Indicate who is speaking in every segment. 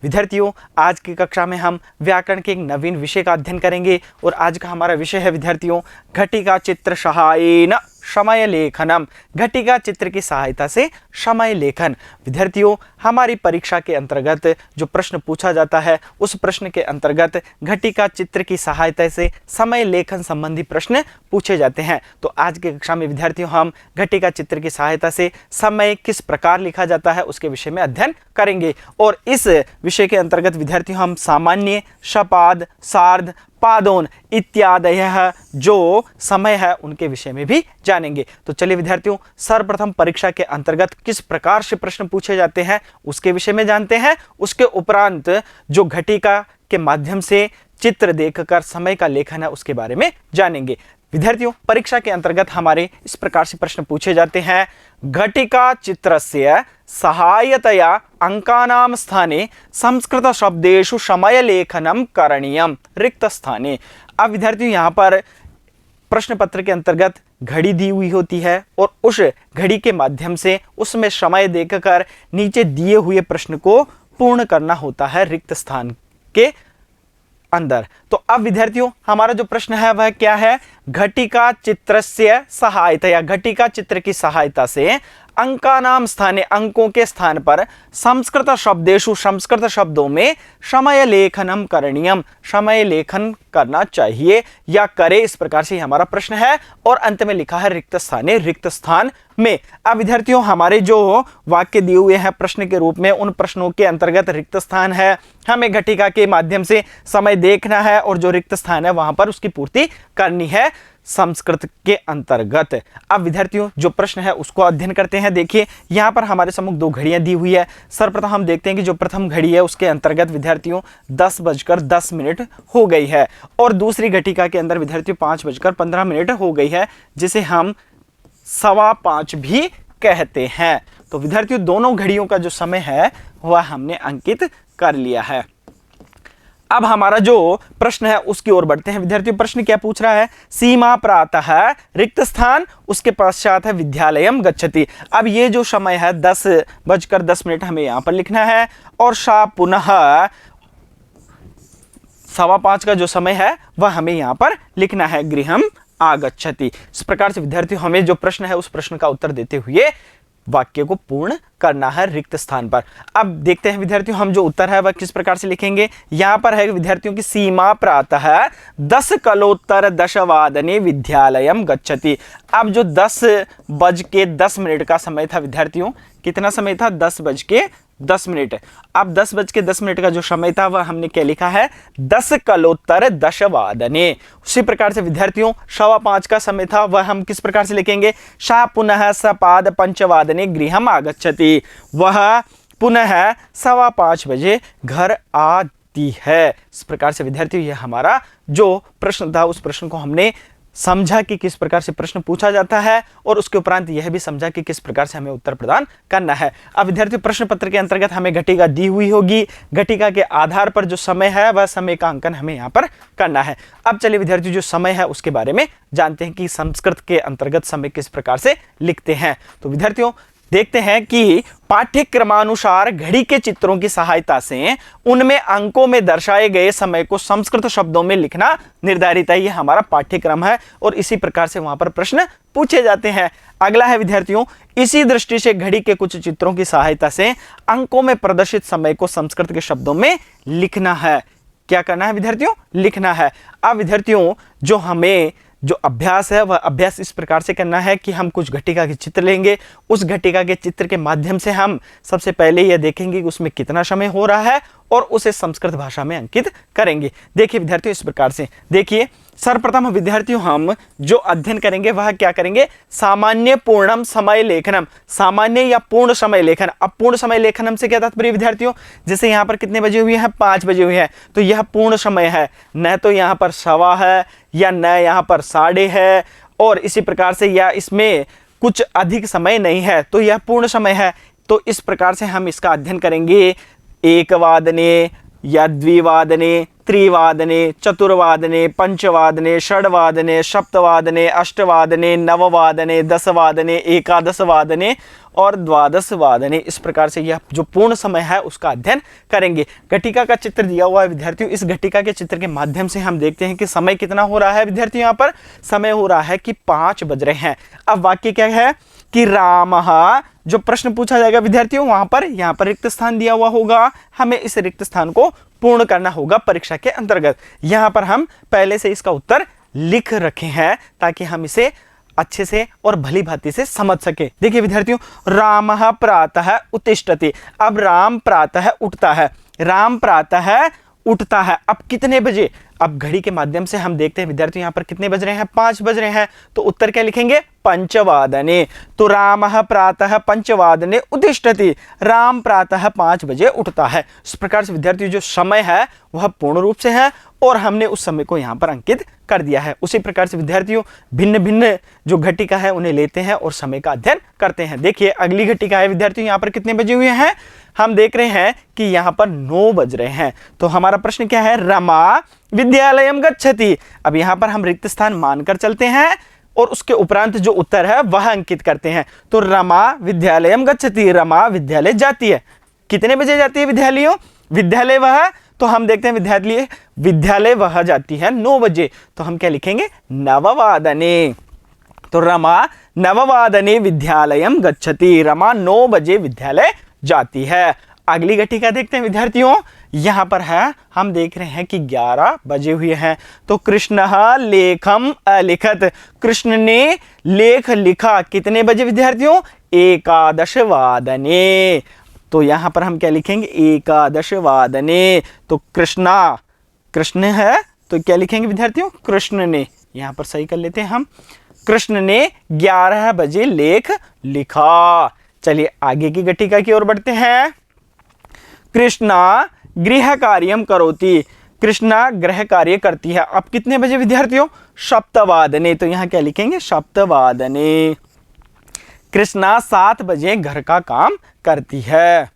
Speaker 1: विद्यार्थियों, आज की कक्षा में हम व्याकरण के एक नवीन विषय का अध्ययन करेंगे और आज का हमारा विषय है विद्यार्थियों घटिका चित्र सहायेन समय लेखनम। घटिका चित्र की सहायता से समय लेखन। विद्यार्थियों, हमारी परीक्षा के अंतर्गत जो प्रश्न पूछा जाता है उस प्रश्न के अंतर्गत घटिका चित्र की सहायता से समय लेखन संबंधी प्रश्न पूछे जाते हैं। तो आज की कक्षा में विद्यार्थियों हम घटिका चित्र की सहायता से समय किस प्रकार लिखा जाता है उसके विषय में अध्ययन करेंगे और इस विषय के अंतर्गत विद्यार्थियों हम सामान्य, सपाद, सार्ध, पादोन इत्यादि जो समय है उनके विषय में भी जानेंगे। तो चलिए विद्यार्थियों, सर्वप्रथम परीक्षा के अंतर्गत किस प्रकार से प्रश्न पूछे जाते हैं उसके विषय में जानते हैं। उसके उपरांत जो घटिका के माध्यम से चित्र देखकर समय का लेखन है उसके बारे में जानेंगे। विद्यार्थियों, परीक्षा के अंतर्गत हमारे इस प्रकार से प्रश्न पूछे जाते हैं। घटिका चित्रस्य सहायतया अंकानां स्थाने संस्कृत शब्देषु समय लेखनम करणीयम रिक्त स्थाने। अब विद्यार्थियों, यहाँ पर प्रश्न पत्र के अंतर्गत घड़ी दी हुई होती है और उस घड़ी के माध्यम से उसमें समय देखकर नीचे दिए हुए प्रश्न को पूर्ण करना होता है रिक्त स्थान के अंदर। तो अब विद्यार्थियों, हमारा जो प्रश्न है वह क्या है? घटिका चित्रस्य सहायता या घटिका चित्र की सहायता से अंकानाम स्थाने अंकों के स्थान पर संस्कृत शब्देषु संस्कृत शब्दों में समय लेखनम करणीयम समय लेखन करना चाहिए या करे, इस प्रकार से हमारा प्रश्न है। और अंत में लिखा है रिक्त स्थाने रिक्त स्थान में। अब विद्यार्थियों, हमारे जो वाक्य दिए हुए हैं प्रश्न के रूप में उन प्रश्नों के अंतर्गत रिक्त स्थान है, हमें घटिका के माध्यम से समय देखना है और जो रिक्त स्थान है वहां पर उसकी पूर्ति करनी है संस्कृत के अंतर्गत। अब विद्यार्थियों, जो प्रश्न है उसको अध्ययन करते हैं। देखिए, यहाँ पर हमारे सम्मुख दो घड़ियां दी हुई है। सर्वप्रथम हम देखते हैं कि जो प्रथम घड़ी है उसके अंतर्गत विद्यार्थियों 10:10 हो गई है और दूसरी घटिका के अंदर विद्यार्थियों 5:15 हो गई है, जिसे हम 5:15 भी कहते हैं। तो विद्यार्थियों, दोनों घड़ियों का जो समय है वह हमने अंकित कर लिया है। अब हमारा जो प्रश्न है उसकी ओर बढ़ते हैं। विद्यार्थियों, प्रश्न क्या पूछ रहा है? सीमा प्रातः रिक्त स्थान, उसके पश्चात है विद्यालयम गच्छति। अब ये जो समय है 10:10 हमें यहां पर लिखना है और पुनः 5:15 का जो समय है वह हमें यहां पर लिखना है गृहम आगच्छति। इस प्रकार से विद्यार्थियों, हमें जो प्रश्न है उस प्रश्न का उत्तर देते हुए वाक्य को पूर्ण करना है रिक्त स्थान पर। अब देखते हैं विद्यार्थियों, हम जो उत्तर है वह किस प्रकार से लिखेंगे। यहां पर है विद्यार्थियों की सीमा प्रातः 10:10 विद्यालयम गच्छति। अब जो 10:10 का समय था विद्यार्थियों, कितना समय था? 10:10। अब 10:10 का जो समय था वह हमने क्या लिखा है? 10:10। उसी प्रकार से विद्यार्थियों 5:15 का समय था वह हम किस प्रकार से लिखेंगे? पुनः सपाद पंचवादने गृहम आगच्छति। वह पुनः 5:15 बजे घर आती है। इस प्रकार से विद्यार्थियों, यह हमारा जो प्रश्न था उस प्रश्न को हमने समझा कि किस प्रकार से प्रश्न पूछा जाता है और उसके उपरांत यह भी समझा कि किस प्रकार से हमें उत्तर प्रदान करना है। अब विद्यार्थियों, प्रश्न पत्र के अंतर्गत हमें घटिका दी हुई होगी। घटिका के आधार पर जो समय है वह समय का अंकन हमें यहाँ पर करना है। अब चलिए विद्यार्थियों, जो समय है उसके बारे में जानते हैं कि संस्कृत के अंतर्गत समय किस प्रकार से लिखते हैं। तो विद्यार्थियों, देखते हैं कि पाठ्यक्रमानुसार घड़ी के चित्रों की सहायता से उनमें अंकों में दर्शाए गए समय को संस्कृत शब्दों में लिखना निर्धारित है। यह हमारा पाठ्यक्रम है और इसी प्रकार से वहां पर प्रश्न पूछे जाते हैं। अगला है विद्यार्थियों, इसी दृष्टि से घड़ी के कुछ चित्रों की सहायता से अंकों में प्रदर्शित समय को संस्कृत के शब्दों में लिखना है। क्या करना है विद्यार्थियों? लिखना है। अब विद्यार्थियों, जो हमें जो अभ्यास है वह अभ्यास इस प्रकार से करना है कि हम कुछ घटिका के चित्र लेंगे। उस घटिका के चित्र के माध्यम से हम सबसे पहले यह देखेंगे कि उसमें कितना समय हो रहा है और उसे संस्कृत भाषा में अंकित करेंगे। देखिए विद्यार्थियों, इस प्रकार से देखिए, सर्वप्रथम विद्यार्थियों हम जो अध्ययन करेंगे वह क्या करेंगे? सामान्य पूर्णम समय लेखनम। सामान्य या पूर्ण समय लेखन। अब पूर्ण समय लेखनम से क्या तात्पर्य विद्यार्थियों? जैसे यहाँ पर कितने बजे हुए हैं? 5 बजे हुए हैं, तो यह पूर्ण समय है, न तो यहाँ पर 1:15 है या न यहाँ पर 1:30 है और इसी प्रकार से या इसमें कुछ अधिक समय नहीं है, तो यह पूर्ण समय है। तो इस प्रकार से हम इसका अध्ययन करेंगे 1:00 या 2:00, 3:00, 4:00, 5:00, 6:00, 7:00, 8:00, 9:00, 10:00, 11:00 और द्वादश वादने। इस प्रकार से यह जो पूर्ण समय है उसका अध्ययन करेंगे। घटिका का चित्र दिया हुआ है विद्यार्थियों। इस घटिका के चित्र के माध्यम से हम देखते हैं कि समय कितना हो रहा है विद्यार्थियों। यहाँ पर समय हो रहा है कि 5 बज रहे हैं। अब वाक्य क्या है कि रामः, जो प्रश्न पूछा जाएगा विद्यार्थियों वहां पर यहाँ पर रिक्त स्थान दिया हुआ होगा, हमें इस रिक्त स्थान को पूर्ण करना होगा परीक्षा के अंतर्गत। यहाँ पर हम पहले से इसका उत्तर लिख रखे हैं ताकि हम इसे अच्छे से और भली भांति से समझ सके। देखिए विद्यार्थियों, रामः प्रातः उत्तिष्ठति। अब राम प्रातः उठता है, राम प्रातः उठता है। अब कितने बजे? अब घड़ी के माध्यम से हम देखते हैं विद्यार्थियों यहाँ पर कितने बज रहे हैं, 5 बज रहे हैं। तो उत्तर क्या लिखेंगे? पंचवादने। तो रामः प्रातः पंचवादने उत्तिष्ठति, राम प्रातः 5 बजे उठता है। इस प्रकार से विद्यार्थियों जो समय है वह पूर्ण रूप से है और हमने उस समय को यहाँ पर अंकित कर दिया है। उसी प्रकार से विद्यार्थियों भिन्न भिन्न जो घटिका है उन्हें लेते हैं और समय का अध्ययन करते हैं। देखिए अगली घटिका है विद्यार्थियों, यहाँ पर कितने बजे हुए हैं? हम देख रहे हैं कि यहाँ पर 9 बज रहे हैं। तो हमारा प्रश्न क्या है? रमा विद्यालयम गच्छति। अब यहाँ पर हम रिक्त स्थान मानकर चलते हैं और उसके उपरांत जो उत्तर है वह अंकित करते हैं। तो रमा विद्यालयम गच्छति, रमा विद्यालय जाती है। कितने बजे जाती है विद्यालयों? विद्यालय वह, तो हम देखते हैं विद्यालय वह जाती है 9 बजे। तो हम क्या लिखेंगे? नववादने। तो रमा नववादने विद्यालयम गच्छति, रमा 9 बजे विद्यालय जाती है। अगली घटिका देखते हैं विद्यार्थियों, यहां पर है हम देख रहे हैं कि 11 बजे हुए हैं। तो कृष्णः लेखम अलिखत, कृष्ण ने लेख लिखा। कितने बजे विद्यार्थियों? 11 वादने। तो यहां पर हम क्या लिखेंगे? 11 वादने। तो कृष्ण है तो क्या लिखेंगे विद्यार्थियों? कृष्ण ने। यहां पर सही कर लेते हैं हम, कृष्ण ने 11 बजे लेख लिखा। चलिए आगे की घटिका की ओर बढ़ते हैं। कृष्णा गृह कार्यम करोति, कृष्णा गृह कार्य करती है। अब कितने बजे विद्यार्थियों? सप्तवादने। तो यहां क्या लिखेंगे? सप्तवादने। कृष्णा 7 बजे घर का काम करती है।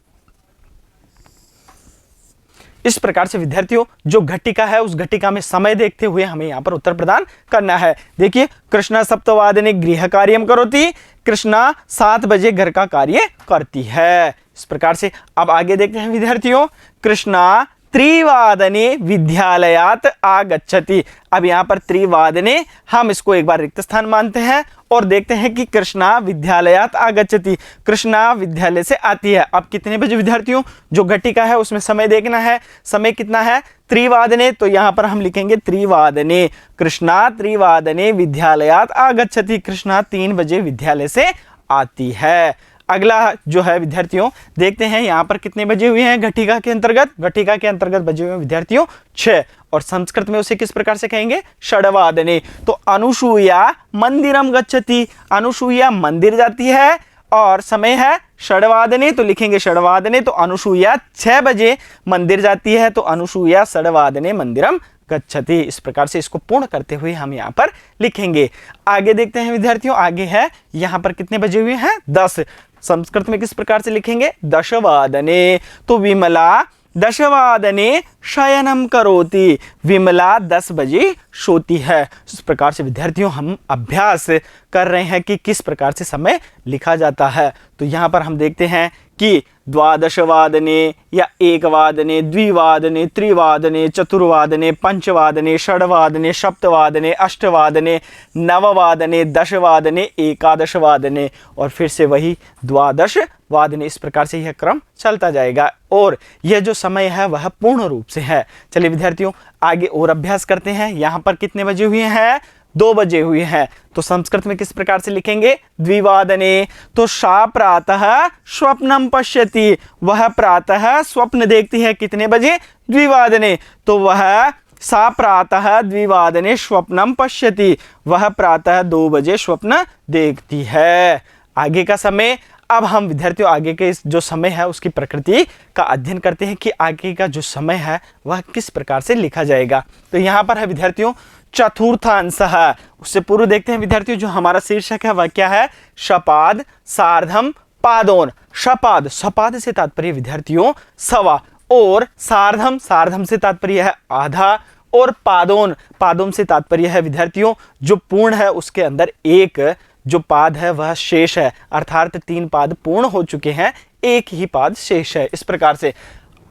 Speaker 1: इस प्रकार से विद्यार्थियों जो घटिका है उस घटिका में समय देखते हुए हमें यहाँ पर उत्तर प्रदान करना है। देखिए, कृष्णा सप्तवादने गृह कार्यम करोति, कृष्णा 7 बजे घर का कार्य करती है। इस प्रकार से अब आगे देखते हैं विद्यार्थियों, कृष्णा त्रिवादने विद्यालयात आगच्छति। अब यहाँ पर त्रिवादने हम इसको एक बार रिक्त स्थान मानते हैं और देखते हैं कि कृष्णा विद्यालयात आगच्छति, कृष्णा विद्यालय से आती है। अब कितने बजे विद्यार्थियों? जो घटिका है उसमें समय देखना है, समय कितना है? त्रिवादने। तो यहाँ पर हम लिखेंगे त्रिवादने, कृष्णा त्रिवादने विद्यालयात आगच्छति, कृष्णा 3 बजे विद्यालय से आती है। अगला जो है विद्यार्थियों देखते हैं यहाँ पर कितने बजे हुए हैं घटिका के अंतर्गत? घटिका के अंतर्गत बजे हुए विद्यार्थियों 6, और संस्कृत में उसे किस प्रकार से कहेंगे? षड्वादने। तो अनुसूया मंदिरम गच्छति, अनुसूया मंदिर जाती है और समय है षड्वादने। तो लिखेंगे षड्वादने। तो अनुसूया 6 बजे मंदिर जाती है, तो अनुसूया षड्वादने मंदिरम गच्छति। इस प्रकार से इसको पूर्ण करते हुए हम यहाँ पर लिखेंगे। आगे देखते हैं विद्यार्थियों, आगे है यहाँ पर कितने बजे हुए हैं? 10। संस्कृत में किस प्रकार से लिखेंगे? दशवादने। तो विमला दशवादने शयनम करोति, विमला 10 बजे सोती है। इस प्रकार से विद्यार्थियों हम अभ्यास कर रहे हैं कि किस प्रकार से समय लिखा जाता है। तो यहाँ पर हम देखते हैं कि द्वादशवादने या एकवादने, द्विवादने, त्रिवादने, चतुर्वादने, पंचवादने, षड्वादने, सप्तवादने, अष्टवादने, नववादने, दशवादने, एकादशवादने और फिर से वही द्वादश वादने। इस प्रकार से यह क्रम चलता जाएगा और यह जो समय है वह पूर्ण रूप से है। चलिए विद्यार्थियों आगे और अभ्यास करते हैं। यहाँ पर कितने बजे हुए हैं? 2 बजे हुए हैं। तो संस्कृत में किस प्रकार से लिखेंगे? द्विवादने। तो सा प्रातः स्वप्नम पश्यति, वह प्रातः स्वप्न देखती है। कितने बजे? द्विवादने। तो वह सा प्रातः द्विवादने स्वप्नम पश्यति, वह प्रातः 2 बजे स्वप्न देखती है। आगे का समय, अब हम विद्यार्थियों आगे के जो समय है उसकी प्रकृति का अध्ययन करते हैं कि आगे का जो समय है वह किस प्रकार से लिखा जाएगा। तो यहाँ पर है विद्यार्थियों चतुर्थांश है। उससे पूर्व देखते हैं विद्यार्थियों जो हमारा शीर्षक है वह क्या है? शपाद सार्धम पादोन। शपाद, शपाद से तात्पर्य विद्यार्थियों सवा, और सार्धम, सार्धम से तात्पर्य है आधा, और पादोन, पादोन से तात्पर्य है विद्यार्थियों जो पूर्ण है उसके अंदर एक जो पाद है वह शेष है, अर्थात 3 पाद पूर्ण हो चुके हैं, एक ही पाद शेष है। इस प्रकार से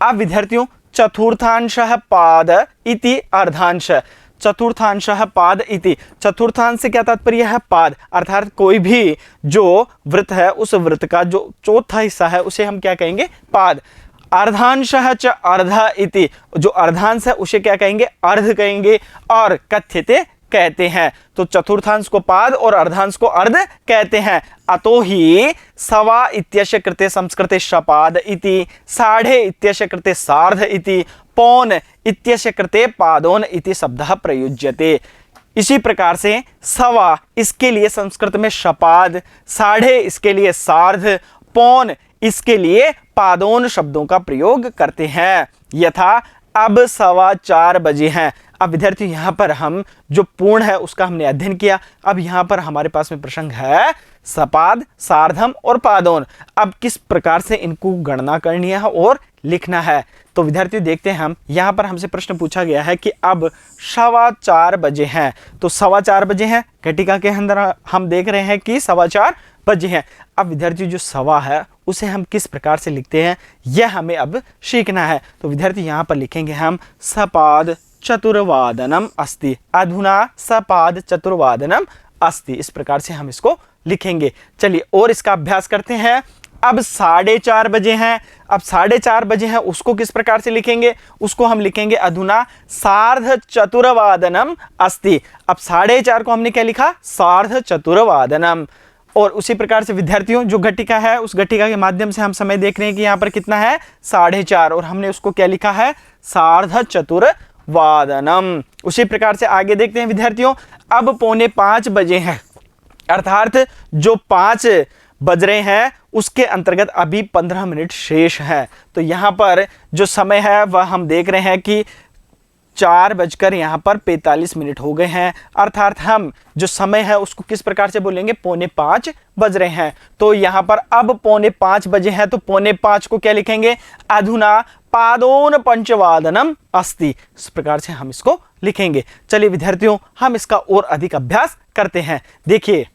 Speaker 1: अब विद्यार्थियों चतुर्थांशः पाद इति अर्धांश, चतुर्थांशः पाद इति, चतुर्थांश से क्या तात्पर्य है? पाद, अर्थात कोई भी जो वृत्त है उस वृत्त का जो चौथा हिस्सा है उसे हम क्या कहेंगे? पाद। अर्धांशः च अर्ध इति, जो अर्धांश है उसे क्या कहेंगे? अर्ध कहेंगे। और कथ्यते कहते हैं, तो चतुर्थांश को पाद और अर्धांश को अर्ध कहते हैं। अतो ही सवा इत्यस्य कृते संस्कृते शपाद इति, साढ़े इत्यस्य कृते सार्ध इति, पौन इत्यस्य कृते पादोन इति शब्दः प्रयुज्यते। इसी प्रकार से सवा इसके लिए संस्कृत में शपाद, साढ़े इसके लिए सार्ध, पौन इसके लिए पादोन शब्दों का प्रयोग करते हैं। यथा अब 4:15 बजे हैं। अब विद्यार्थी यहाँ पर हम जो पूर्ण है उसका हमने अध्ययन किया। अब यहाँ पर हमारे पास में प्रसंग है सपाद, सार्धम और पादोन। अब किस प्रकार से इनको गणना करनी है और लिखना है, तो विद्यार्थियों देखते हैं हम। यहाँ पर हमसे प्रश्न पूछा गया है कि अब 4:15 बजे हैं, तो 4:15 बजे हैं, घटिका के अंदर हम देख रहे हैं कि 4:15 बजे हैं। अब विद्यार्थी जो सवा है उसे हम किस प्रकार से लिखते हैं यह हमें अब सीखना है। तो विद्यार्थी यहाँ पर लिखेंगे हम सपाद चतुर्वादनम अस्ति, अधुना सपाद चतुर्वादनम अस्ति, इस प्रकार से हम इसको लिखेंगे। चलिए और इसका अभ्यास करते हैं। अब 4:30 बजे हैं, अब 4:30 बजे हैं उसको किस प्रकार से लिखेंगे? उसको हम लिखेंगे अधुना सार्ध चतुर्वादनम अस्ति। अब 4:30 को हमने क्या लिखा? सार्ध चतुर्वादनम। और उसी प्रकार से विद्यार्थियों जो घटिका है उस घटिका के माध्यम से हम समय देख रहे हैं कि यहाँ पर कितना है? 4:30, और हमने उसको क्या लिखा है? सार्ध चतुर्वादनम। उसी प्रकार से आगे देखते हैं विद्यार्थियों। अब 4:45 बजे हैं, अर्थात जो 5 बज रहे हैं उसके अंतर्गत अभी 15 मिनट शेष है। तो यहाँ पर जो समय है वह हम देख रहे हैं कि 4:45 हो गए हैं, अर्थात हम जो समय है उसको किस प्रकार से बोलेंगे? 4:45 बज रहे हैं। तो यहाँ पर अब 4:45 बजे हैं, तो 4:45 को क्या लिखेंगे? अधुना पादोन पंचवादनम अस्ति, इस प्रकार से हम इसको लिखेंगे। चलिए विद्यार्थियों हम इसका और अधिक अभ्यास करते हैं। देखिए,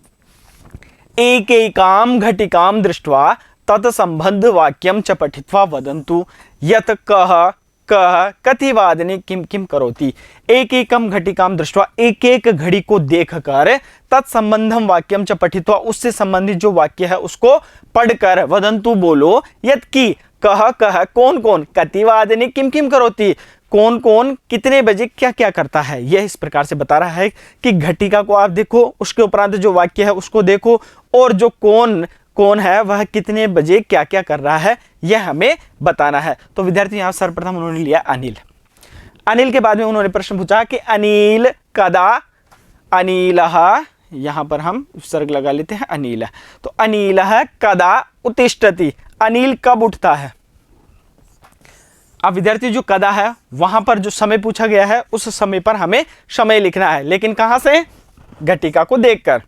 Speaker 1: एकैकां घटिकां दृष्ट्वा तत्संबद्ध वाक्यं च पठित्वा वदन्तु यत् कः कह कति वादने किम किम करोति। एक एकम घटिकाम दृष्ट्वा, एक एक घड़ी को देखकर, तत्संबंधम वाक्यम च पठित्वा, उससे संबंधित जो वाक्य है उसको पढ़कर, वदंतु बोलो, यत् की कह कह कौन कौन, कति वादने किम किम करोति, कौन कौन कितने बजे क्या क्या करता है। यह इस प्रकार से बता रहा है कि घटिका को आप देखो, उसके उपरांत जो वाक्य है उसको देखो, और जो कौन कौन है वह कितने बजे क्या क्या कर रहा है यह हमें बताना है। तो विद्यार्थी यहाँ सर्वप्रथम उन्होंने लिया अनिल। अनिल के बाद में उन्होंने प्रश्न पूछा कि अनिल कदा, अनिलः, यहाँ पर हम उपसर्ग लगा लेते हैं अनिल। तो अनिलः कदा उत्तिष्ठति, अनिल कब उठता है। अब विद्यार्थी जो कदा है वहां पर जो समय पूछा गया है उस समय पर हमें समय लिखना है, लेकिन कहां से? घटिका को देखकर।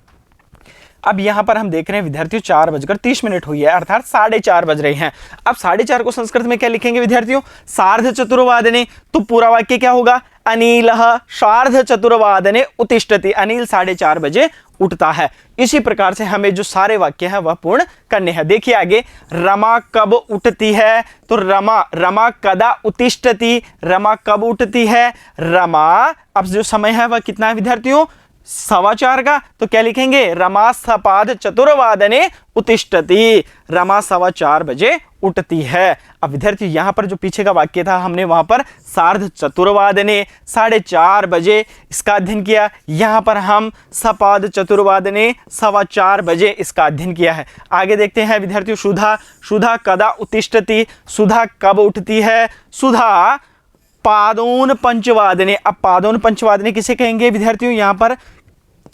Speaker 1: अब यहां पर हम देख रहे हैं विद्यार्थियों 4:30 हुई है, अर्थात 4:30 बज रहे हैं। अब 4:30 को संस्कृत में क्या लिखेंगे विद्यार्थियों? सार्ध चतुर्वादने। तो पूरा वाक्य क्या होगा? अनिलः सार्ध चतुर्वादने उत्तिष्ठति, अनिल 4:30 बजे उठता है। इसी प्रकार से हमें जो सारे वाक्य हैं वह पूर्ण करने हैं। देखिए आगे, रमा कब उठती है? तो रमा कदा उत्तिष्ठति, रमा कब उठती है? रमा, अब जो समय है वह कितना है विद्यार्थियों? 4:15 का। तो क्या लिखेंगे? रमा सपाद चतुर्वादने उत्तिष्ठति, रमा 4:15 बजे उठती है। अब विद्यार्थी यहाँ पर जो पीछे का वाक्य था हमने वहां पर सार्ध चतुर्वादने 4:30 बजे इसका अध्ययन किया, यहाँ पर हम सपाद चतुर्वादने 4:15 बजे इसका अध्ययन किया है। आगे देखते हैं विद्यार्थियों, सुधा कदा उत्तिष्ठति, सुधा कब उठती है? सुधा पादोन पंचवादने। अब पादोन पंचवादने किसे कहेंगे विद्यार्थियों? यहाँ पर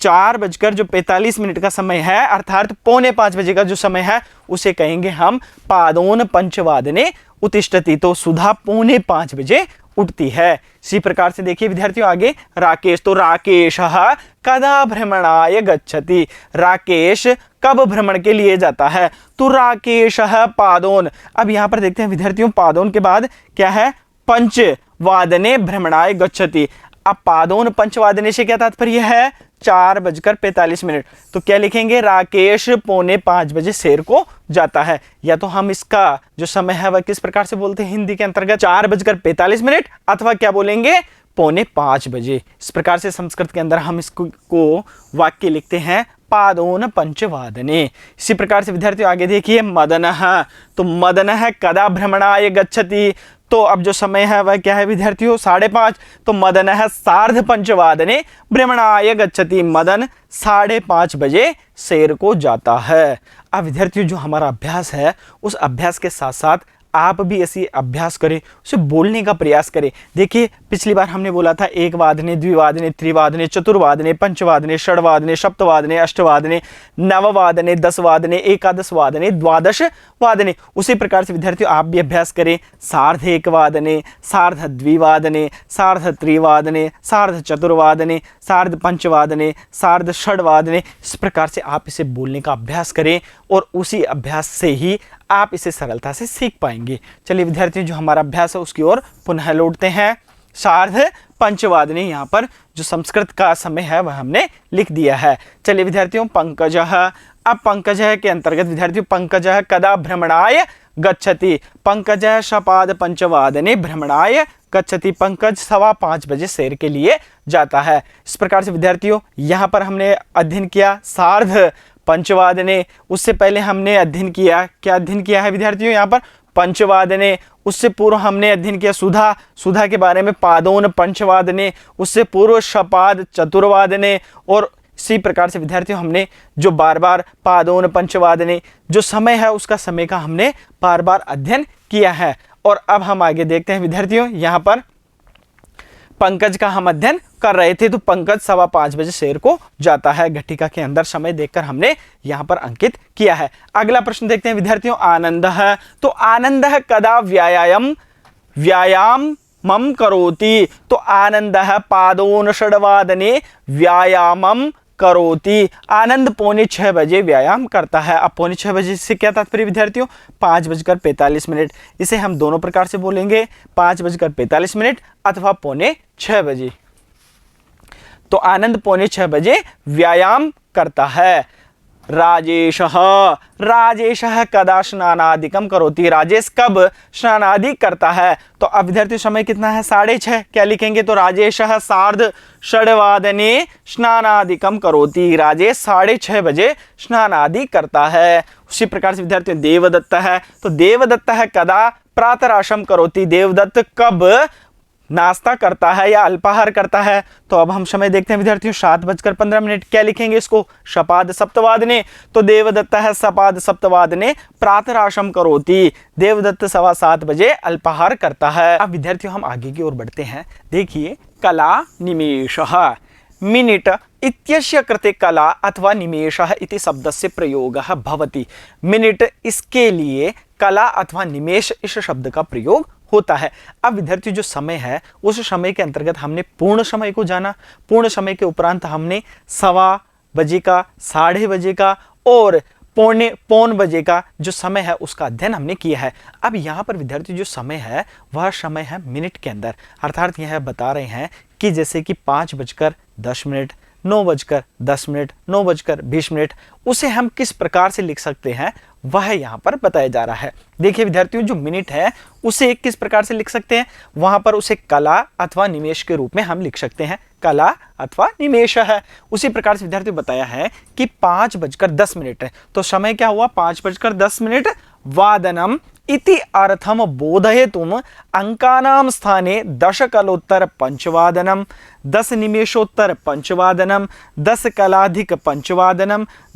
Speaker 1: 4:45 का समय है, अर्थात 4:45 बजे का जो समय है उसे कहेंगे हम पादोन पंचवादने उत्तिष्ठति। तो सुधा 4:45 बजे उठती है। इसी प्रकार से देखिए विद्यार्थियों आगे, राकेश, तो राकेशः कदा भ्रमणाय गच्छति, राकेश कब भ्रमण के लिए जाता है? तो राकेशः पादोन। अब यहाँ पर देखते हैं विद्यार्थियों, पादोन के बाद क्या है? पंचवादने भ्रमणाय गच्छति। अब पादोन पंचवादने से क्या तात्पर्य है? 4:45। तो क्या लिखेंगे? राकेश 4:45 शेर को जाता है। या तो हम इसका जो समय है वह किस प्रकार से बोलते हैं हिंदी के अंतर्गत? 4:45 अथवा क्या बोलेंगे? 4:45। इस प्रकार से संस्कृत के अंदर हम इसको वाक्य लिखते हैं पादोन पंचवादने। इसी प्रकार से विद्यार्थियों आगे देखिए मदनः। तो मदनः कदा भ्रमणाय गच्छति? तो अब जो समय है वह क्या है विद्यार्थियों? 5:30। तो मदनः सार्धपंचवादने भ्रमणाय गच्छति। मदन 5:30 बजे सैर को जाता है। अब विद्यार्थियों जो हमारा अभ्यास है उस अभ्यास के साथ साथ आप भी ऐसी अभ्यास करें, उसे बोलने का प्रयास करें। देखिए पिछली बार हमने बोला था 1 द्विवादने त्रिवादने चतुर्वादने पंचवादने षड्वादने सप्तवादने अष्टवादने नववादने 10 वादने एकादश वादने द्वादश वादने। उसी प्रकार से विद्यार्थियों आप भी अभ्यास करें 1:30 1:30 1:30 1:30 1:30 1:30 इस प्रकार से आप इसे बोलने का अभ्यास करें और उसी अभ्यास से ही आप इसे सरलता से सीख पाएंगे। चलिए विद्यार्थियों जो हमारा अभ्यास है उसकी ओर पुनः लौटते हैं। 5:30 यहाँ पर जो संस्कृत का समय है वह हमने लिख दिया है। चलिए विद्यार्थियों पंकजः। अब पंकजः के अंतर्गत विद्यार्थियों पंकजः कदा भ्रमणाय गच्छति? पंकजः 5:15 भ्रमणाय गच्छति। पंकज 5:15 बजे सैर के लिए जाता है। इस प्रकार से विद्यार्थियों यहाँ पर हमने अध्ययन किया सार्धपंचवादने। उससे पहले हमने अध्ययन किया, क्या अध्ययन किया है विद्यार्थियों? यहाँ पर पंचवादने। उससे पूर्व हमने अध्ययन किया सुधा के बारे में पादोन पंचवादने। उससे पूर्व शपाद चतुर्वादने। और इसी प्रकार से विद्यार्थियों हमने जो बार बार पादोन पंचवादने जो समय है उसका समय का हमने बार बार अध्ययन किया है। और अब हम आगे देखते हैं विद्यार्थियों यहाँ पर पंकज का हम अध्ययन कर रहे थे। तो पंकज 5:15 बजे सैर को जाता है। घटिका के अंदर समय देखकर हमने यहाँ पर अंकित किया है। अगला प्रश्न देखते हैं विद्यार्थियों आनंदः। तो आनंदः कदा व्यायामं करोति? तो आनंदः पादोन षड्वादने व्यायामं करोति। आनंद 5:45 बजे व्यायाम करता है। अब 5:45 बजे से क्या तात्पर्य विद्यार्थियों? 5:45। इसे हम दोनों प्रकार से बोलेंगे 5:45 अथवा 5:45 बजे। तो आनंद 5:45 बजे व्यायाम करता है। राजेशः कदा स्नानादिकं करोति? राजेश कब स्नानादि करता है? तो अब विद्यार्थी समय कितना है? 6:30। क्या लिखेंगे? तो राजेशः 6:30 स्नानादिकं करोति। राजेश 6:30 बजे स्नानादि करता है। उसी प्रकार से विद्यार्थियों देवदत्त है। तो देवदत्त कदा प्रातराशम करोति? देवदत्त कब नाश्ता करता है या अल्पाहार करता है? तो अब हम समय देखते हैं विद्यार्थियों 7:15। क्या लिखेंगे इसको? शपाद सप्तवादने। तो देवदत्त है 7:15 प्रातराशम करोति। देवदत्त 7:15 बजे अल्पाहार करता है। अब विद्यार्थियों हम आगे की ओर बढ़ते हैं। देखिए कला निमेषः। मिनिट इत्यस्य कृते कला अथवा निमेषः इति शब्दस्य प्रयोगः भवति। मिनिट इसके लिए कला अथवा निमेष इस शब्द का प्रयोग होता है। अब विद्यार्थी जो समय है उस समय के अंतर्गत हमने पूर्ण समय को जाना। पूर्ण समय के उपरांत हमने 1:15 बजे का, 1:30 बजे का और 1:45 बजे का जो समय है उसका अध्ययन हमने किया है। अब यहाँ पर विद्यार्थी जो समय है वह समय है मिनट के अंदर। अर्थात यह बता रहे हैं कि जैसे कि 5:10, 9:10, 9:20, उसे हम किस प्रकार से लिख सकते हैं वह यहाँ पर बताया जा रहा है। देखिए विद्यार्थियों जो मिनट है उसे किस प्रकार से लिख सकते हैं? वहां पर उसे कला अथवा निमेष के रूप में हम लिख सकते हैं। कला अथवा निमेष है। उसी प्रकार से विद्यार्थियों बताया है कि 5:10 है। तो समय क्या हुआ? 5:10। वादनम इति अर्थम बोधयितुम अंकानां स्थाने 10:05 10:05 10:05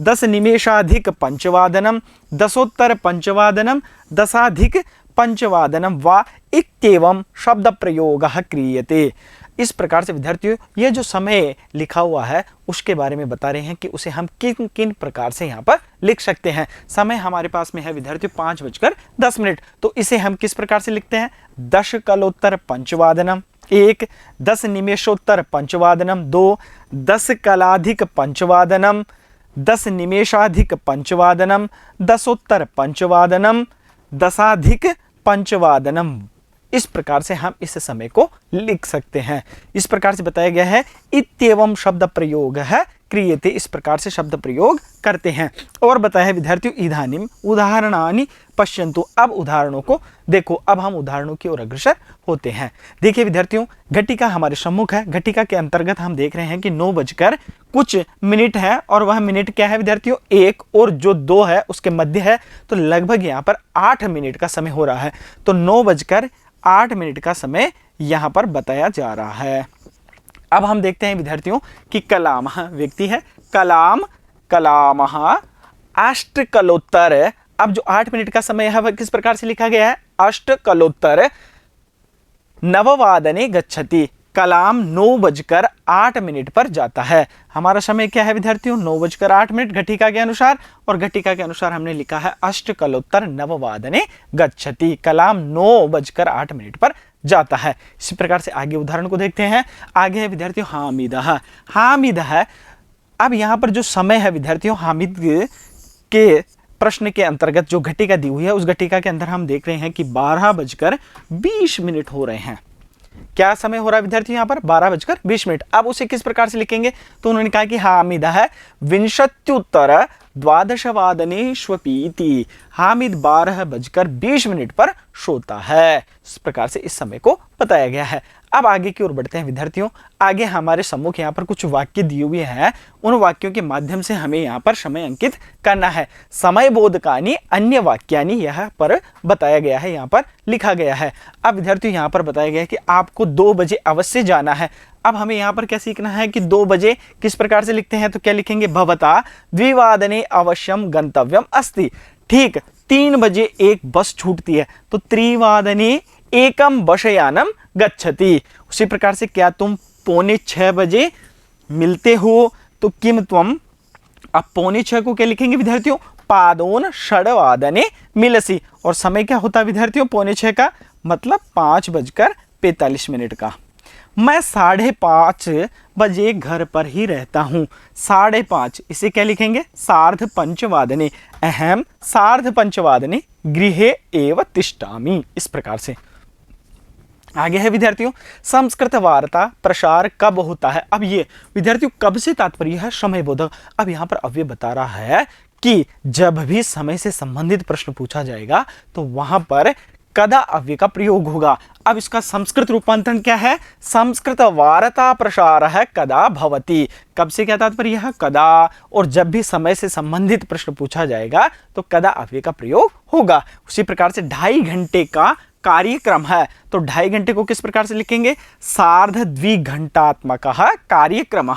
Speaker 1: 10:05 10:05 10:05 वा इत्येवं शब्द प्रयोगः क्रियते। इस प्रकार से विद्यार्थियों ये जो समय लिखा हुआ है उसके बारे में बता रहे हैं कि उसे हम किन किन प्रकार से यहाँ पर लिख सकते हैं। समय हमारे पास में है विद्यार्थियों 5:10। तो इसे हम किस प्रकार से लिखते हैं? 10:05 1 10:05 2 10:05 10:05 10:05 10:05 इस प्रकार से हम इस समय को लिख सकते हैं। इस प्रकार से बताया गया है इत्येवं शब्द प्रयोग है क्रियते, इस प्रकार से शब्द प्रयोग करते हैं। और बताया है विद्यार्थियों इदानीम उदाहरणानि पश्यन्तु, अब उदाहरणों को देखो। अब हम उदाहरणों की ओर अग्रसर होते हैं। देखिए विद्यार्थियों, घटिका हमारे सम्मुख है। घटिका के अंतर्गत हम देख रहे हैं कि 9 बजकर कुछ मिनट है और वह मिनट क्या है विद्यार्थियों 1 और जो 2 है उसके मध्य है, तो लगभग यहाँ पर 8 मिनट का समय हो रहा है। तो 9 बजकर 8 मिनट का समय यहाँ पर बताया जा रहा है। अब हम देखते हैं विद्यार्थियों कि कलाम व्यक्ति है, कलाम कलामः अष्टकलोत्तर। अब जो 8 मिनट का समय है वह किस प्रकार से लिखा गया है, अष्टकलोत्तर नववादने गच्छति। कलाम 9 बजकर 8 मिनट पर जाता है। हमारा समय क्या है विद्यार्थियों 9 बजकर 8 मिनट घटिका के अनुसार, और घटिका के अनुसार हमने लिखा है अष्टकलोत्तर नववादने गच्छति। कलाम 9 बजकर 8 मिनट पर जाता है। इसी प्रकार से आगे उदाहरण को देखते हैं। आगे है विद्यार्थियों हामिदः। हामिदः, अब यहाँ पर जो समय है विद्यार्थियों हामिद के प्रश्न के अंतर्गत जो घटिका दी हुई है उस घटिका के अंदर हम देख रहे हैं कि 12 बजकर 20 मिनट हो रहे हैं। क्या समय हो रहा है विद्यार्थी यहाँ पर 12 बजकर 20 मिनट। अब उसे किस प्रकार से लिखेंगे, तो उन्होंने कहा कि हामिदः विंशत्युत्तर द्वादशवादने श्वपीति। हामिद 12 बजकर 20 मिनट पर सोता है। इस प्रकार से इस समय को बताया गया है। अब आगे की ओर बढ़ते हैं विद्यार्थियों। आगे हमारे सम्मुख यहाँ पर कुछ वाक्य दिए हुए हैं, उन वाक्यों के माध्यम से हमें यहाँ पर समय अंकित करना है। समय बोधकानि अन्य वाक्यानि यहाँ पर बताया गया है, यहाँ पर लिखा गया है। अब विद्यार्थियों यहाँ पर बताया गया है कि आपको 2 बजे अवश्य जाना है। अब हमें यहाँ पर क्या सीखना है कि 2 बजे किस प्रकार से लिखते हैं, तो क्या लिखेंगे भवता द्विवादने अवश्यम गंतव्यम अस्ति। ठीक 3 बजे एक बस छूटती है, तो त्रिवादने एकम बशयानम गच्छति। उसी प्रकार से क्या तुम 5:45 बजे मिलते हो, तो किम त्वम, अब 5:45 को क्या लिखेंगे विद्यार्थियों पादोन षड्वादने मिलसी। और समय क्या होता है विद्यार्थियों 5:45 का मतलब 5 बजकर 45 मिनट का। मैं 5:30 बजे घर पर ही रहता हूँ। 5:30 इसे क्या लिखेंगे सार्धपंचवादने, अहम सार्धपंचवादने गृहे एव तिष्ठामि। इस प्रकार से आगे है विद्यार्थियों संस्कृत वार्ता प्रसार कब होता है। अब ये विद्यार्थियों कब से तात्पर्य है समय बोधक। अब यहाँ पर अव्यय बता रहा है कि जब भी समय से संबंधित प्रश्न पूछा जाएगा तो वहां पर कदा अव्यय का प्रयोग होगा। अब इसका संस्कृत रूपांतरण क्या है, संस्कृत वार्ता प्रसार है कदा भवति। कब से क्या तात्पर्य है कदा, और जब भी समय से संबंधित प्रश्न पूछा जाएगा तो कदा अव्यय का प्रयोग होगा। उसी प्रकार से 2.5 घंटे का कार्यक्रम है, तो 2.5 घंटे को किस प्रकार से लिखेंगे सार्धद्विघंटात्मक कार्यक्रम।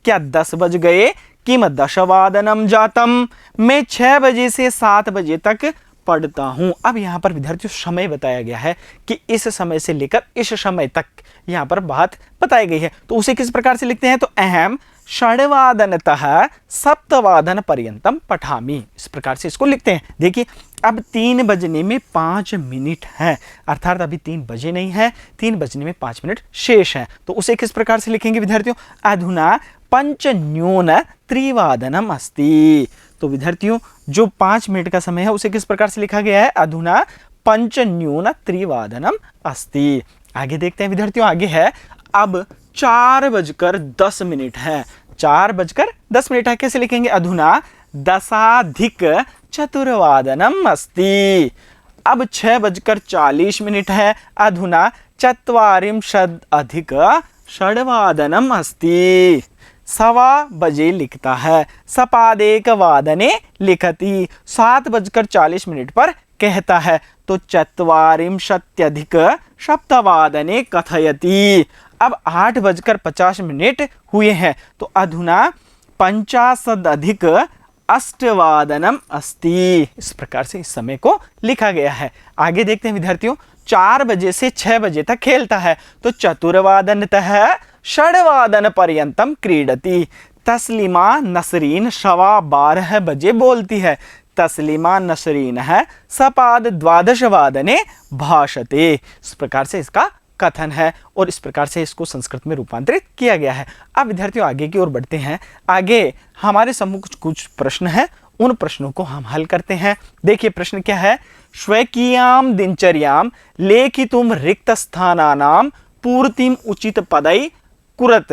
Speaker 1: क्या 10 बज गए किम दशवादनम जातम, मैं 6 बजे से 7 बजे तक पढ़ता हूं। अब यहाँ पर विद्यार्थियों समय बताया गया है कि इस समय से लेकर इस समय तक यहाँ पर बात बताई गई है, तो उसे किस प्रकार से लिखते हैं, तो अहम षड्वादनतः सप्तवादन पर्यंतम पठामि। इस प्रकार से इसको लिखते हैं। देखिए अब 3 बजने में 5 मिनट है, अर्थात अभी 3 बजे नहीं है, 3 बजने में 5 मिनट शेष है, तो उसे किस प्रकार से लिखेंगे विद्यार्थियों अधुना पंचन्यून त्रिवादनम अस्ति। तो विद्यार्थियों जो 5 मिनट का समय है उसे किस प्रकार से लिखा गया है अधुना पंचन्यून त्रिवादनम अस्ति। आगे देखते हैं विद्यार्थियों, आगे है अब 4 बजकर 10 मिनट है। 4 बजकर 10 मिनट है, कैसे लिखेंगे अधुना दशाधिक चतुर्वादनम अस्ति। अब 6 बजकर 40 मिनट है, अधुना चत्वारिंशद अधिक षड्वादनम अस्ति। 1:15 बजे लिखता है, सपादेक वादने लिखती। 7 बजकर 40 मिनट पर कहता है, तो चत्वारिंशत्यधिक सप्तवादने कथयति। अब 8 बजकर 50 मिनट हुए हैं, तो अधुना 50 अधिक अष्टवादनम अस्ति। इस प्रकार से इस समय को लिखा गया है। आगे देखते हैं विद्यार्थियों 4 बजे से 6 बजे तक खेलता है, तो चतुर्वादनतः षड्वादन पर्यंतम क्रीडति। तस्लीमा नसरीन 12:15 बजे बोलती है। तस्लीमा नसरीन है सपाद 12 वादने भाषते। इस प्रकार से इसका कथन है और इस प्रकार से इसको संस्कृत में रूपांतरित किया गया है। अब विद्यार्थियों आगे की ओर बढ़ते हैं। आगे हमारे सम्मुख कुछ प्रश्न हैं, उन प्रश्नों को हम हल करते हैं। देखिए प्रश्न क्या है, स्वकीयां दिनचर्यां लेखितुं रिक्तस्थानानां पूर्तिम उचित पदै कुरत।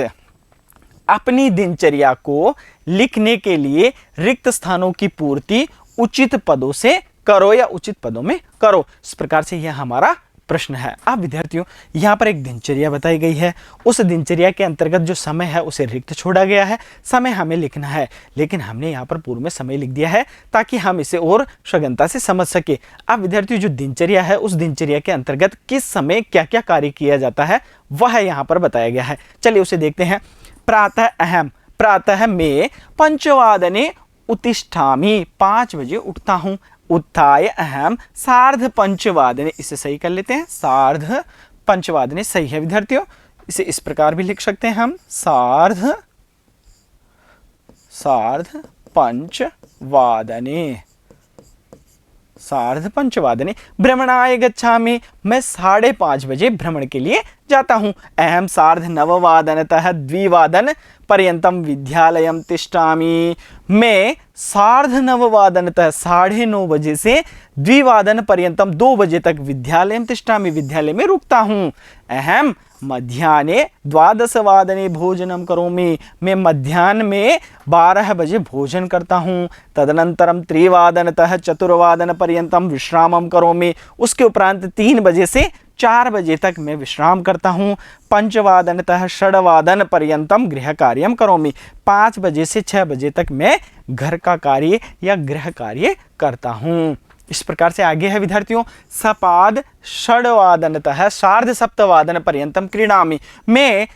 Speaker 1: अपनी दिनचर्या को लिखने के लिए रिक्त स्थानों की पूर्ति उचित पदों से करो या उचित पदों में करो। इस प्रकार से यह हमारा प्रश्न है। अब विद्यार्थियों यहाँ पर एक दिनचर्या बताई गई है, उस दिनचर्या के अंतर्गत जो समय है उसे रिक्त छोड़ा गया है, समय हमें लिखना है, लेकिन हमने यहाँ पर पूर्व में समय लिख दिया है ताकि हम इसे और सघनता से समझ सके। अब विद्यार्थियों जो दिनचर्या है उस दिनचर्या के अंतर्गत किस समय क्या क्या कार्य किया जाता है वह यहाँ पर बताया गया है। चलिए उसे देखते हैं। प्रातः अहम, प्रातः मैं पंचवादने उत्तिष्ठामि, 5 बजे उठता हूँ। उत्थाय अहम सार्ध पंचवादने, इसे सही कर लेते हैं, सार्ध पंचवादने सही है विद्यार्थियों। इसे इस प्रकार भी लिख सकते हैं हम, सार्ध पंचवादने, सार्ध पंचवादने। भ्रमणाय गच्छामि, मैं 5:30 बजे भ्रमण के लिए जाता हूँ। अहम सार्ध नववादनतः द्विवादन पर्यंतम विद्यालयम तिष्ठामि, मैं 9:30 9:30 बजे से द्विवादन पर्यंतम 2 बजे तक विद्यालयम तिष्ठामि, विद्यालय में रुकता हूँ। अहम मध्याह्ने 12 भोजनम करोमि, मैं मध्याह्न में 12 बजे भोजन करता हूँ। तदनंतरम 3 4 पर्यंतम विश्रामम करोमि, उसके उपरांत 3 बजे से 4 बजे तक मैं विश्राम करता हूँ। 5 6 पर्यंतम गृह कार्यम करोमि, 5 बजे से 6 बजे तक मैं घर का कार्य या गृह कार्य करता हूँ। इस प्रकार से आगे है विद्यार्थियों, सपाद 6 सार्ध 7 पर्यंतम क्रीडामि, मैं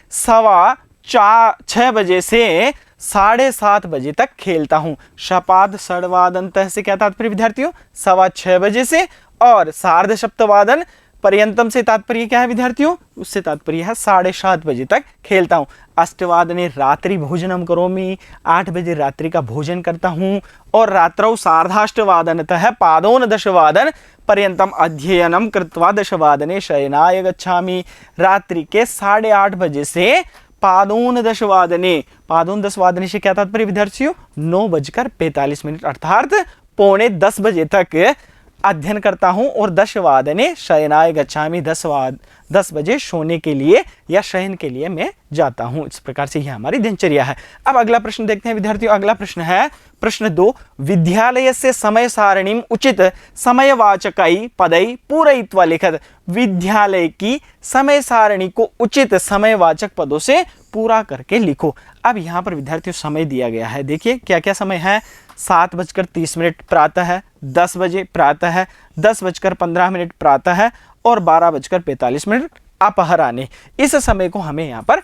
Speaker 1: 6 बजे से 7:30 बजे तक खेलता हूँ। सपाद 6 से क्या तात्पर्य विद्यार्थियों, 6:15 बजे से, और सार्ध 7 पर्यंतम से तात्पर्य क्या है विद्यार्थियों, उससे तात्पर्य है 7:30 बजे तक खेलता हूँ। 8 रात्रि भोजनम करोमि, 8 बजे रात्रि का भोजन करता हूँ। और रात्रौ सार्धाष्टवादनतः पादोनदशवादन पर्यंतम अध्ययनम कृत्वा 10 शयनाय गच्छामि, रात्रि के 8:30 बजे से पादोनदशवादने, पादोनदशवादने से क्या तात्पर्य विद्यार्थियों, 9:45 अर्थात 9:45 बजे तक अध्ययन करता हूं। और 10 शयनाय गच्छामि, 10 बजे सोने के लिए या शयन के लिए मैं जाता हूं। इस प्रकार से यह हमारी दिनचर्या है। अब अगला प्रश्न देखते हैं विद्यार्थियों। अगला प्रश्न है प्रश्न 2, विद्यालय से समय सारणीम उचित समयवाचकई पदई पूरयित्वा लिखत, विद्यालय की समय सारणी को उचित समयवाचक पदों से पूरा करके लिखो। अब यहाँ पर विद्यार्थियों समय दिया गया है, देखिए क्या क्या समय है। 7:30 प्रातः है, 10 बजे प्रातः है, 10:15 प्रातः है, और 12:45 अपहराने। इस समय को हमें यहाँ पर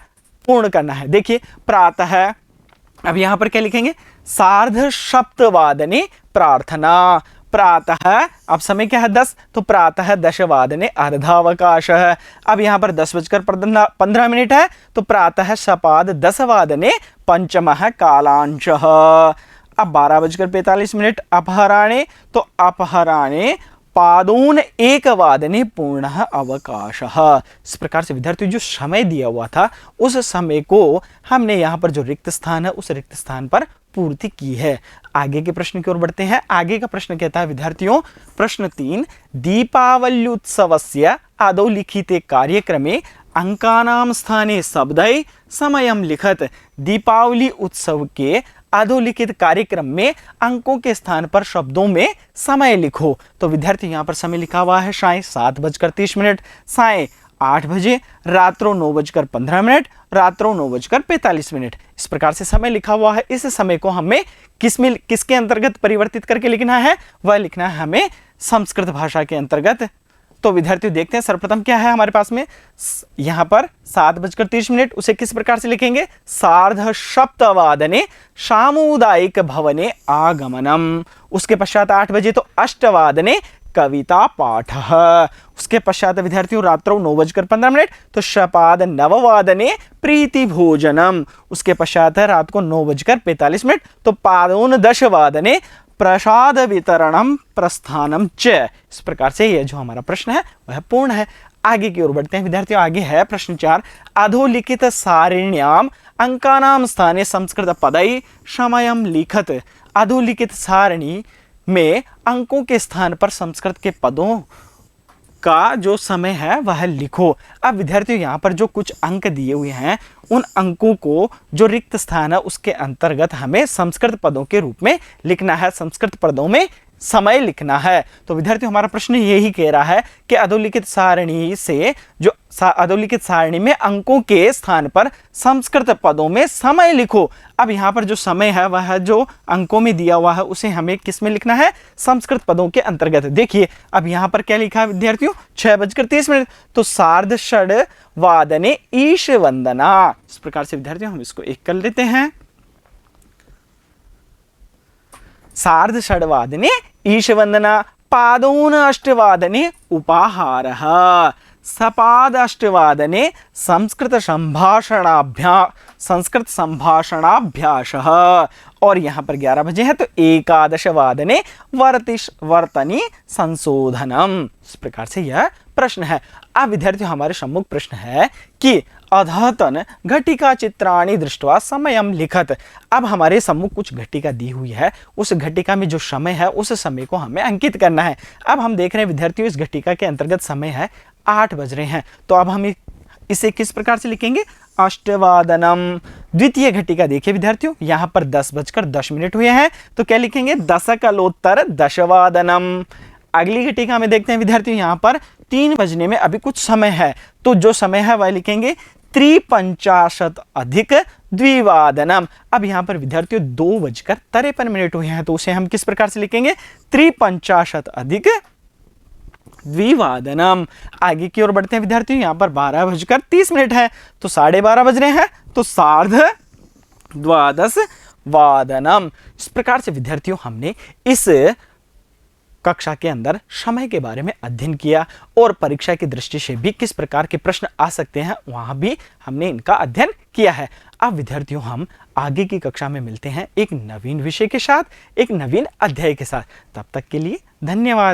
Speaker 1: पूर्ण करना है। देखिए प्रातः, अब यहाँ पर क्या लिखेंगे, सार्ध 7 प्रार्थना, प्रातः, अब समय क्या है 10, तो प्रातः 10 अर्धावकाश है। अब यहाँ पर 10:15 है, तो प्रातः सपाद 10 पंचमः कालांशः। अब 12:45 अपहराणे, तो अपहराणे पादोन 1 पूर्णः अवकाशः। इस प्रकार से विद्यार्थियों जो समय दिया हुआ था उस समय को हमने यहाँ पर जो रिक्त स्थान है उस रिक्त स्थान पर पूर्ति की है। आगे के प्रश्न की ओर बढ़ते हैं। आगे का प्रश्न कहता है विद्यार्थियों, प्रश्न 3, दीपावल्युत्सवस्य आदौ लिखिते कार्यक्रमे अंकानां स्थाने शब्दै समयं लिखत, दीपावली उत्सव के अधोलिखित कार्यक्रम में अंकों के स्थान पर शब्दों में समय लिखो। तो विद्यार्थी यहाँ पर समय लिखा हुआ है साय 7:30, साय 8 बजे, रात्रों 9:15, रात्रों 9:45। इस प्रकार से समय लिखा हुआ है। इस समय को हमें किसके अंतर्गत परिवर्तित करके लिखना है, वह लिखना है हमें संस्कृत भाषा के अंतर्गत। तो विद्यार्थियों देखते हैं सर्वप्रथम क्या है हमारे पास में, यहां पर 7:30, उसे किस प्रकार से लिखेंगे, सार्ध 7 सामुदायिक भवने आगमनम। उसके पश्चात 8 बजे तो 8 कविता पाठ। उसके पश्चात विद्यार्थियों रात्रों 9:15, तो शपाद 9 प्रीति भोजनम। उसके पश्चात है रात को 9:45, तो पादोन 10 प्रसाद वितरणम प्रस्थानम च। इस प्रकार से यह जो हमारा प्रश्न है वह पूर्ण है। आगे की ओर बढ़ते हैं विद्यार्थियों। आगे है प्रश्न 4, अधोलिखित सारिण्याम अंकानाम स्थाने संस्कृत पदई समयम लिखत। अधोलिखित सारणी में अंकों के स्थान पर संस्कृत के पदों का जो समय है वह लिखो। अब विद्यार्थियों यहाँ पर जो कुछ अंक दिए हुए हैं उन अंकों को जो रिक्त स्थान है उसके अंतर्गत हमें संस्कृत पदों के रूप में लिखना है, संस्कृत पदों में समय लिखना है। तो विद्यार्थियों हमारा प्रश्न यही कह रहा है कि अधोलिखित सारणी से जो अधोलिखित सारणी में अंकों के स्थान पर संस्कृत पदों में समय लिखो। अब यहाँ पर जो समय है वह जो अंकों में दिया हुआ है उसे हमें किस में लिखना है, संस्कृत पदों के अंतर्गत। देखिए अब यहाँ पर क्या लिखा है विद्यार्थियों, 6:30। तो सार्ध षड वादने ईश वंदना। इस प्रकार से विद्यार्थियों हम इसको एक कर लेते हैं। सार्ध षड्वादने ईशवंदना, पादोन अष्टवादने उपाहारः, सपाद अष्टवादने संस्कृत संभाषणाभ्यासः। और यहाँ पर 11 बजे है तो एकादश वादने वर्तनी संशोधनम। इस प्रकार से यह प्रश्न है। अब विद्यार्थियों हमारे सम्मुख प्रश्न है कि अधतन घटिका चित्राणि दृष्ट्वा समयम लिखत। अब हमारे सम्मुख कुछ घटिका दी हुई है, उस घटिका में जो समय है उस समय को हमें अंकित करना है। अब हम देख रहे हैं विद्यार्थियों इस घटिका के अंतर्गत समय है 8 बज रहे हैं। तो अब हम इसे किस प्रकार से लिखेंगे, अष्टवादनम। द्वितीय घटिका देखिए विद्यार्थियों यहाँ पर 10:10 हुए हैं तो क्या लिखेंगे, दशकलोत्तर दशवादनम। अगली घटिका में देखते हैं विद्यार्थियों यहाँ पर 3 बजने में अभी कुछ समय है तो जो समय है वह लिखेंगे 53 अधिक द्विवादनम। अब यहाँ पर विद्यार्थियों 2:53 हुए हैं तो उसे हम किस प्रकार से लिखेंगे, 53 अधिक द्विवादनम। आगे की ओर बढ़ते हैं विद्यार्थियों, यहाँ पर 12:30 है तो 12:30 बज रहे हैं तो सार्ध द्वादश वादनम। इस प्रकार से विद्यार्थियों हमने इस कक्षा के अंदर समय के बारे में अध्ययन किया और परीक्षा की दृष्टि से भी किस प्रकार के प्रश्न आ सकते हैं वहां भी हमने इनका अध्ययन किया है। अब विद्यार्थियों हम आगे की कक्षा में मिलते हैं एक नवीन विषय के साथ, एक नवीन अध्याय के साथ। तब तक के लिए धन्यवाद।